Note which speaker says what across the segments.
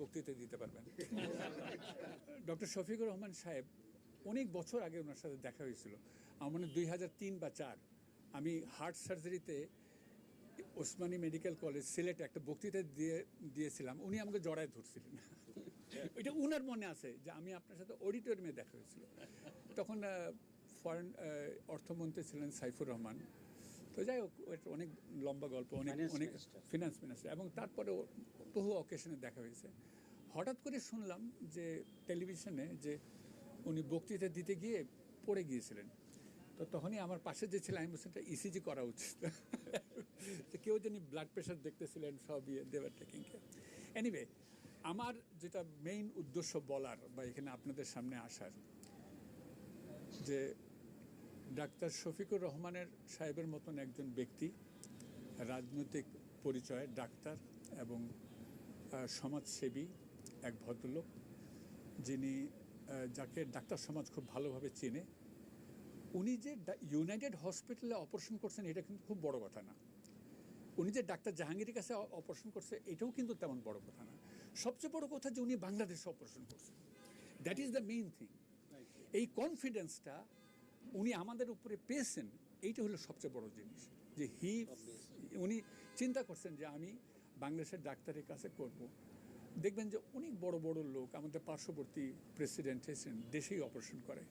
Speaker 1: বক্তৃতা দিতে পারবেন। ডক্টর শফিকুর রহমান সাহেব অনেক বছর আগে ওনার সাথে দেখা হয়েছিল, আমার মনে 2003 বা 2004। আমি হার্ট সার্জারিতে ওসমানী মেডিকেল কলেজ সিলেটে একটা বক্তৃতা দিয়েছিলাম, উনি আমাকে জড়ায় ধরছিলেন। এটা উনার মনে আছে যে আমি আপনার সাথে অডিটোরিয়ামে দেখা হয়েছিল। তখন ফরেন অর্থমন্ত্রী ছিলেন সাইফুর রহমান। তো যাই হোক, অনেক লম্বা গল্প, অনেক ফিনান্স মিনিস্টার, এবং তারপরে বহু অকেশনে দেখা হয়েছে। হঠাৎ করে শুনলাম যে টেলিভিশনে যে উনি বক্তৃতা দিতে গিয়ে পড়ে গিয়েছিলেন। তো তখনই আমার পাশে যে ছিল, আমি বলছি ইসিজি করা উচিত। তো কেউ যিনি ব্লাড প্রেশার দেখতেছিলেন, সব দেওয়ার টেকিং কেয়ার। এনিওয়ে, আমার যেটা মেইন উদ্দেশ্য বলার বা এখানে আপনাদের সামনে আসার, যে ডাক্তার শফিকুর রহমানের সাহেবের মতন একজন ব্যক্তি, রাজনৈতিক পরিচয় ডাক্তার এবং সমাজসেবী এক ভদ্রলোক, যিনি যাকে ডাক্তার সমাজ খুব ভালোভাবে চেনে, উনি যে ইউনাইটেড হসপিটালে অপারেশন করছেন এটা কিন্তু খুব বড় কথা না। উনি যে ডাক্তার জাহাঙ্গীরের কাছে অপারেশন করছে এটাও কিন্তু তেমন বড় কথা না। সবচেয়ে বড় কথা যে উনি বাংলাদেশে অপারেশন করছেন, that is the main thing. এই কনফিডেন্সটা উনি আমাদের উপরে পেয়েছেন, এইটা হলো সবচেয়ে বড় জিনিস। যে উনি চিন্তা করছেন যে আমি বাংলাদেশের ডাক্তারের কাছে করব। দেখবেন যে অনেক বড় বড় লোক, আমাদের পার্শ্ববর্তী প্রেসিডেন্ট এসেছেন, দেশেই অপারেশন করে,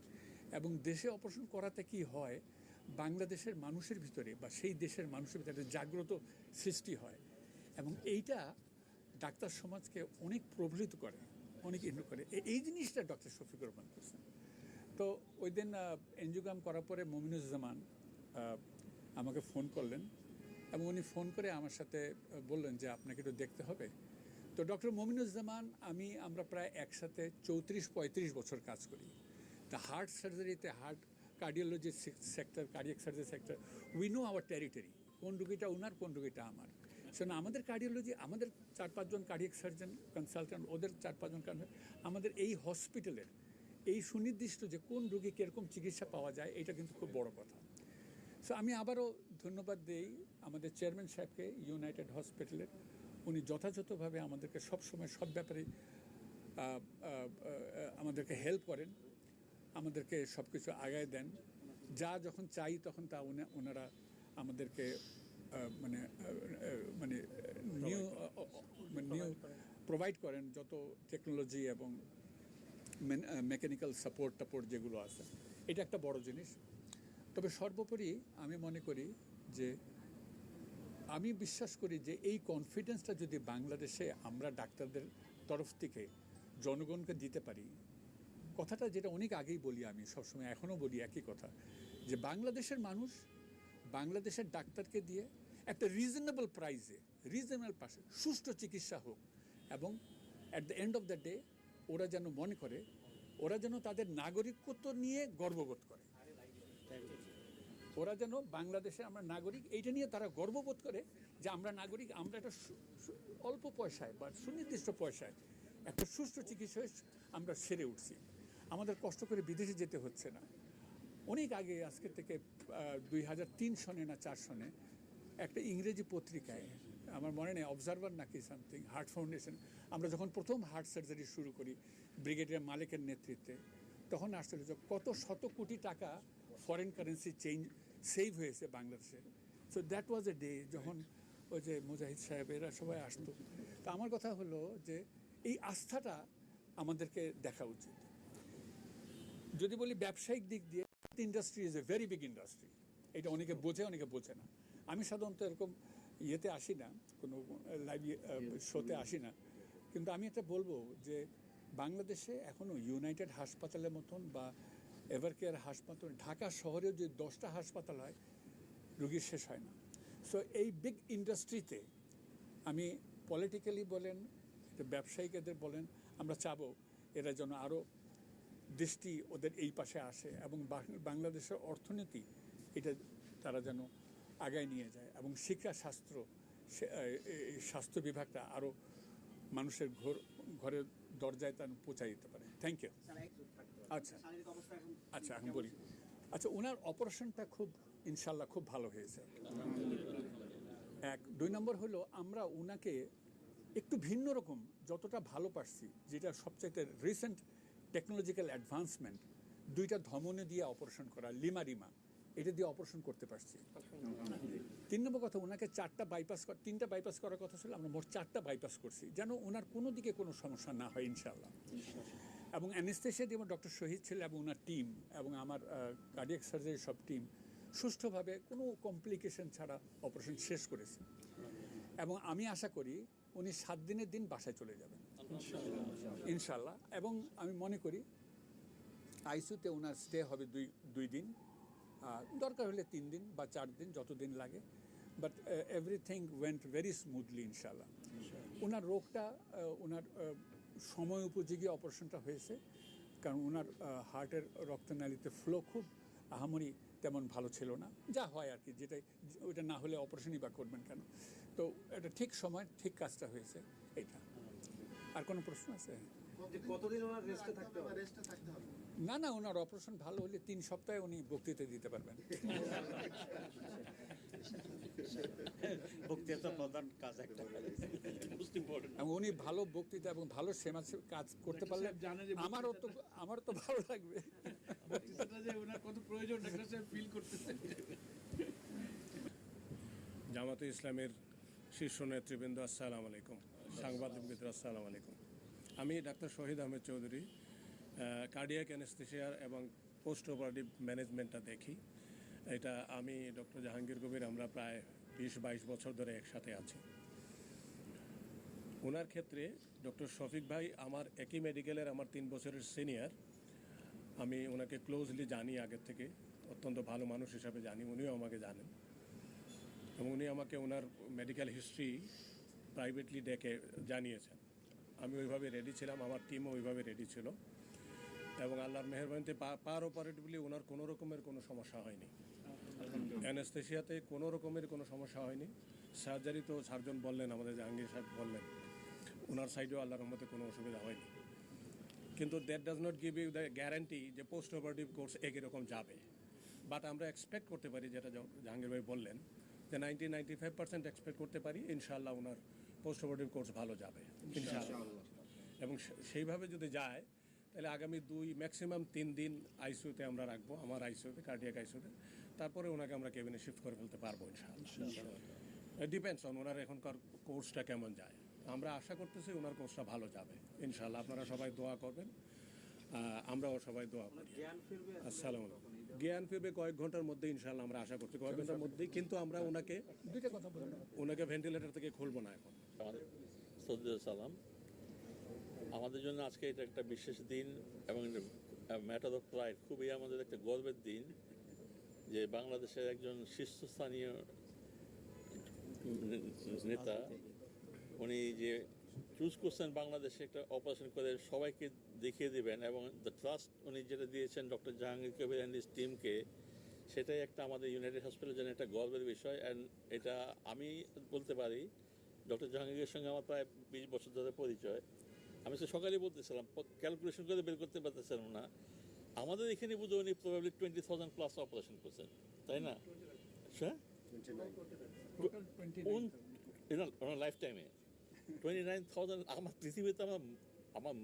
Speaker 1: এবং দেশে অপারেশন করাতে কি হয়, বাংলাদেশের মানুষের ভিতরে বা সেই দেশের মানুষের ভিতরে জাগ্রত সৃষ্টি হয়, এবং এইটা ডাক্তার সমাজকে অনেক প্রভাবিত করে, অনেক ইন্ডু করে। এই জিনিসটা ডক্টর শফিকুর রহমান করছেন। তো ওই দিন এনজিওগ্রাম করার পরে মমিনুজ্জামান আমাকে ফোন করলেন, এবং উনি ফোন করে আমার সাথে বললেন যে আপনাকে একটু দেখতে হবে। তো ডক্টর মমিনুজ্জামান আমরা প্রায় একসাথে 34-35 বছর কাজ করি। তা হার্ট সার্জারিতে, heart cardiology sector, cardiac surgery sector, we know our territory, কোন রুগীটা ওনার, কোন রুগীটা আমার। সেজন্য আমাদের কার্ডিওলজি, আমাদের 4-5 জন কার্ডিয়াক সার্জন কনসালটেন্ট, ওদের 4-5 জন আমাদের এই হসপিটালের এই সুনির্দিষ্ট যে কোন রুগী কীরকম চিকিৎসা পাওয়া যায়, এটা কিন্তু খুব বড় কথা। সো আমি আবারও ধন্যবাদ দিই আমাদের চেয়ারম্যান সাহেবকে, ইউনাইটেড হসপিটালের। উনি যথাযথভাবে আমাদেরকে সবসময় সব ব্যাপারে আমাদেরকে হেল্প করেন, আমাদেরকে সব কিছু আগায় দেন। যা যখন চাই তখন তা ওনারা আমাদেরকে মানে মানে নিউ প্রোভাইড করেন, যত টেকনোলজি এবং মেকানিক্যাল সাপোর্ট যেগুলো আছে। এটা একটা বড় জিনিস। তবে সর্বোপরি আমি মনে করি যে, আমি বিশ্বাস করি যে এই কনফিডেন্সটা যদি বাংলাদেশে আমরা ডাক্তারদের তরফ থেকে জনগণকে দিতে পারি, কথাটা যেটা অনেক আগেই বলি, আমি সবসময় এখনও বলি একই কথা, যে বাংলাদেশের মানুষ বাংলাদেশের ডাক্তারকে দিয়ে একটা রিজনেবল প্রাইসে, রিজনেবল পাশে সুষ্ঠু চিকিৎসা হোক, এবং at the end of the day ওরা যেন মনে করে, ওরা যেন তাদের নাগরিকত্ব নিয়ে গর্ববোধ করে, ওরা যেন বাংলাদেশে আমরা নাগরিক এইটা নিয়ে তারা গর্ববোধ করে যে আমরা নাগরিক, আমরা একটা অল্প পয়সায় বা সুনির্দিষ্ট পয়সায় একটা সুষ্ঠু চিকিৎসায় আমরা সেরে উঠছি। আমাদের কষ্ট করে বিদেশে যেতে হচ্ছে না। অনেক আগে, আজকে থেকে 2003 সনে না 4 সনে একটা ইংরেজি পত্রিকায়, আমার মনে নেই অবজারভার নাকি সামথিং, হার্ট ফাউন্ডেশন, আমরা যখন প্রথম হার্ট সার্জারি শুরু করি ব্রিগেডিয়ার মালিকের নেতৃত্বে, তখন আসলে কত শত কোটি টাকা ফরেন কারেন্সি সেভ হয়েছে বাংলাদেশে। So that was a day যখন ওই যে মুজাহিদ সাহেব এরা সবাই আসতো। তো আমার কথা হলো যে এই আস্থাটা আমাদেরকে দেখা উচিত। যদি বলি ব্যবসায়িক দিক দিয়ে, industry is a very big industry, এটা অনেকে বোঝে, অনেকে বোঝে না। আমি সাধারণত এরকম ইয়েতে আসি না, কোনো লাইভ শোতে আসি না, কিন্তু আমি এটা বলবো যে বাংলাদেশে এখনও ইউনাইটেড হাসপাতালের মতন বা এভারকেয়ার হাসপাতাল, ঢাকা শহরেও যে 10টা হাসপাতাল হয়, রুগী শেষ হয় না। সো এই বিগ ইন্ডাস্ট্রিতে আমি পলিটিক্যালি বলেন, ব্যবসায়িকদের বলেন, আমরা চাবো এরা যেন আরও দৃষ্টি ওদের এই পাশে আসে, এবং বাংলাদেশের অর্থনীতি এটা তারা যেন আগায় নিয়ে যায়, এবং শিক্ষা স্বাস্থ্য বিভাগটা আরও মানুষের ঘরের দরজায় তার পৌঁছায় দিতে পারে। Thank you. আচ্ছা, এখন বলি। আচ্ছা, ওনার অপারেশনটা খুব ইনশাল্লাহ খুব ভালো হয়েছে। 1, 2 নম্বর হলো আমরা ওনাকে একটু ভিন্ন রকম যতটা ভালো পারছি, যেটা সবচাইতে রিসেন্ট টেকনোলজিক্যাল অ্যাডভান্সমেন্ট, 2টা ধমনী দিয়ে অপারেশন করা, লিমা এটা দিয়ে অপারেশন করতে পারছি। 3 নম্বর কথা, ওনাকে 3টা বাইপাস করার কথা ছিল, আমরা মোট 4টা বাইপাস করছি, যেন ওনার কোনো দিকে কোনো সমস্যা না হয় ইনশাআল্লাহ। এবং অ্যানেস্থেশিয়া দিয়ে ডক্টর শহীদ ছিল এবং ওনার টিম এবং আমার কার্ডিয়াক সার্জারির সব টিম সুষ্ঠুভাবে কোনো কমপ্লিকেশন ছাড়া অপারেশন শেষ করেছে। এবং আমি আশা করি উনি 7 দিনের দিন বাসায় চলে যাবেন ইনশাআল্লাহ। এবং আমি মনে করি আইসিইউতে ওনার স্টে হবে 2 দিন, দরকার হলে 3 দিন বা 4 দিন, যতদিন লাগে। But everything went very smoothly ইনশাআল্লাহ। ওনার রোগটা ওনার সময় উপযোগী অপারেশনটা হয়েছে, কারণ ওনার হার্টের রক্তনালীতে ফ্লো খুব আহামরি তেমন ভালো ছিল না, যা হয় আর কি, যেটা ওইটা না হলে অপারেশনই বা করবেন কেন। তো এটা ঠিক সময় ঠিক কাজটা হয়েছে এইটা। আর কোনো প্রশ্ন আছে?
Speaker 2: কতদিন ওনার রেস্টে থাকতে হবে?
Speaker 1: না, ওনার অপারেশন ভালো হলে 3 সপ্তাহে উনি বক্তৃতা দিতে পারবেন।
Speaker 3: বক্তৃতা প্রধান কাজ একটা,
Speaker 1: এবং উনি ভালো বক্তৃতা এবং ভালো সেবা কাজ করতে পারলে আমারও তো ভালো লাগবে।
Speaker 4: বক্তৃতাটা যে ওনার কত প্রয়োজন ডাক্তার সাহেব ফিল করতেছে।
Speaker 5: জামাতে ইসলামের শীর্ষ নেতৃবৃন্দ, আসসালামু আলাইকুম। সাংবাদিক মিত্র, আসসালামু আলাইকুম। আমি ডাক্তার শহীদ আহমেদ চৌধুরী, কার্ডিয়াক অ্যানেস্থেশিয়ার এবং পোস্ট অপারেটিভ ম্যানেজমেন্টটা দেখি। এটা আমি ডক্টর জাহাঙ্গীর কবির, আমরা প্রায় 20-22 বছর ধরে একসাথে আছি। ওনার ক্ষেত্রে ডক্টর শফিক ভাই আমার একই মেডিকেলের আমার 3 বছরের সিনিয়র। আমি ওনাকে ক্লোজলি জানি আগের থেকে, অত্যন্ত ভালো মানুষ হিসাবে জানি, উনিও আমাকে জানেন। এবং উনি আমাকে ওনার মেডিকেল হিস্ট্রি প্রাইভেটলি ডেকে জানিয়েছেন। আমি ওইভাবে রেডি ছিলাম, আমার টিমও ওইভাবে রেডি ছিল। এবং আল্লাহর মেহেরবানিতে পার অপারেটিভলি ওনার কোনো রকমের কোনো সমস্যা হয়নি। অ্যানেস্থেশিয়াতে কোনো রকমের কোনো সমস্যা হয়নি। সার্জারি তো সার্জন বললেন, আমাদের জাহাঙ্গীর সাহেব বললেন, ওনার সাইডেও আল্লাহর রহমতে কোনো অসুবিধা হয়নি। কিন্তু that does not give you the guarantee যে পোস্ট অপারেটিভ কোর্স একই রকম যাবে। বাট আমরা এক্সপেক্ট করতে পারি, যেটা জাহাঙ্গীর ভাই বললেন, যে 90-95% এক্সপেক্ট করতে পারি ইনশাআল্লাহ ওনার পোস্ট অপারেটিভ কোর্স ভালো যাবে ইনশাআল্লাহ। এবং সেইভাবে যদি যায় তাহলে আগামী 2 ম্যাক্সিমাম 3 দিন আইসিইউতে আমরা রাখবো, আমার আইসিইউতে, কার্ডিয়াক আইসিইউতে। তারপরে ওনাকে আমরা কেবিনে শিফট করে ফেলতে পারবো ইনশাআল্লাহ। ডিপেন্ডস অন ওনার এখনকার কোর্সটা কেমন যায়। আমরা আশা করতেছি ওনার কোর্সটা ভালো যাবে ইনশাআল্লাহ। আপনারা সবাই দোয়া করবেন, আমরাও সবাই দোয়া করি। আসসালামু আলাইকুম। জ্ঞান ফিরবে কয়েক ঘন্টার মধ্যে ইনশাআল্লাহ, আমরা আশা করছি কয়েক ঘন্টার মধ্যেই। কিন্তু আমরা ওনাকে ভেন্টিলেটর থেকে খুলবো না এখন।
Speaker 3: সালাম। আমাদের জন্য আজকে এটা একটা বিশেষ দিন এবং ম্যাটার অফ প্রাইড, খুবই আমাদের একটা গর্বের দিন যে বাংলাদেশের একজন শীর্ষস্থানীয় নেতা উনি যে চুজ করছেন বাংলাদেশে একটা অপারেশন করে সবাইকে দেখিয়ে দেবেন, এবং দ্য ট্রাস্ট উনি যেটা দিয়েছেন doctor Jahangir Kabir and his টিমকে, সেটাই একটা আমাদের ইউনাইটেড হসপিটালের জন্য একটা গর্বের বিষয়। অ্যান্ড এটা আমি বলতে পারি, ডক্টর জাহাঙ্গীরের সঙ্গে আমার প্রায় 20 বছর ধরে পরিচয়। আমি তো সকালেই বলতেছিলাম, ক্যালকুলেশন করে বের করতে পারতেছিলাম না। আমাদের এখানে বুঝে উনি প্রবাবলি 20,000 প্লাস অপারেশন করছেন, তাই না? হ্যাঁ, ওনার লাইফ টাইমে 29,000। আমার পৃথিবীতে আমার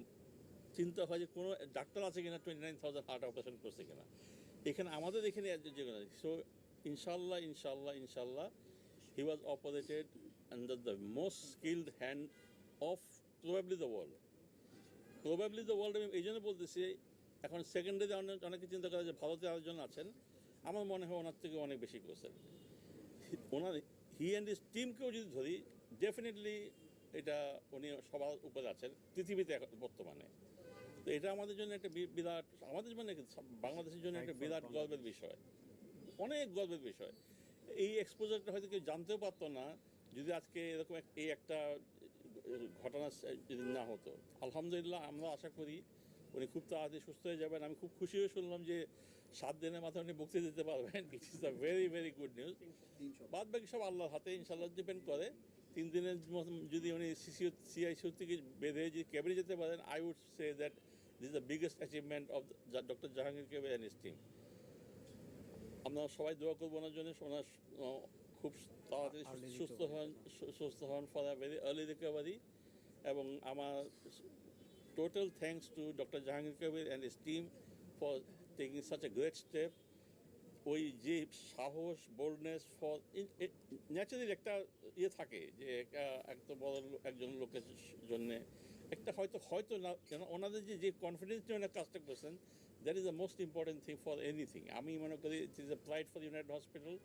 Speaker 3: চিন্তা হয় যে কোনো ডাক্তার আছে কিনা 29,000 হার্ট অপারেশন করছে কিনা। এখানে আমাদের এখানে সো ইনশাল্লাহ he was operated under the most skilled hand of probably the world. আমি এই জন্য বলতেছি, এখন সেকেন্ডারি অনেকে চিন্তা করে যে ভারতে আরেকজন আছেন, আমার মনে হয় ওনার থেকে অনেক বেশি করেছেন। ওনার হি অ্যান্ড হিজ টিমকেও যদি ধরি, ডেফিনেটলি এটা উনি সবার উপরে আছেন পৃথিবীতে বর্তমানে। তো এটা আমাদের জন্য একটা বিরাট, আমাদের জন্য বাংলাদেশের জন্য একটা বিরাট গর্বের বিষয়, অনেক গর্বের বিষয়। এই এক্সপোজারটা হয়তো কেউ জানতেও পারতো না যদি আজকে এরকম এই একটা ঘটনা যদি না হতো। আলহামদুলিল্লাহ, আমরা আশা করি উনি খুব তাড়াতাড়ি সুস্থ হয়ে যাবেন। আমি খুব খুশি হয়ে শুনলাম যে 7 দিনের মাথায় উনি বক্তৃতা দিতে পারবেন, it is a very very good news. বাদ বাকি সব আল্লাহর হাতে ইনশাল্লাহ ডিপেন্ড করে। 3 দিনের যদি উনি সিআইসিউ থেকে বেঁধে যদি ক্যাবিনে যেতে পারেন, I would say that this is the biggest achievement of doctor Jahangir Kabir and his team. আমরা সবাই দোয়া করবো ওনার জন্য, ওনার খুব তাড়াতাড়ি সুস্থ হন for a very early recovery. এবং আমার total thanks to Dr. Jahangir Kabir and his team for taking such a great step. ওই যে সাহস বোল্ডনেস ফর ন্যাচারালি একটা ইয়ে থাকে যে একটা বড় একজন লোকের জন্য একটা হয়তো না ওনাদের যে কনফিডেন্স নিয়ে ওনার কাজটা করছেন that is the most important thing for anything. আমি মনে করি it is a pride for United hospital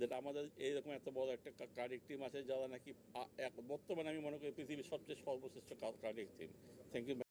Speaker 3: যেটা আমাদের এইরকম এত বড় একটা কার্ডিয়াক টিম আছে যারা নাকি বর্তমানে আমি মনে করি পৃথিবীর সবচেয়ে সর্বশ্রেষ্ঠ কার্ডিয়াক টিম। Thank you.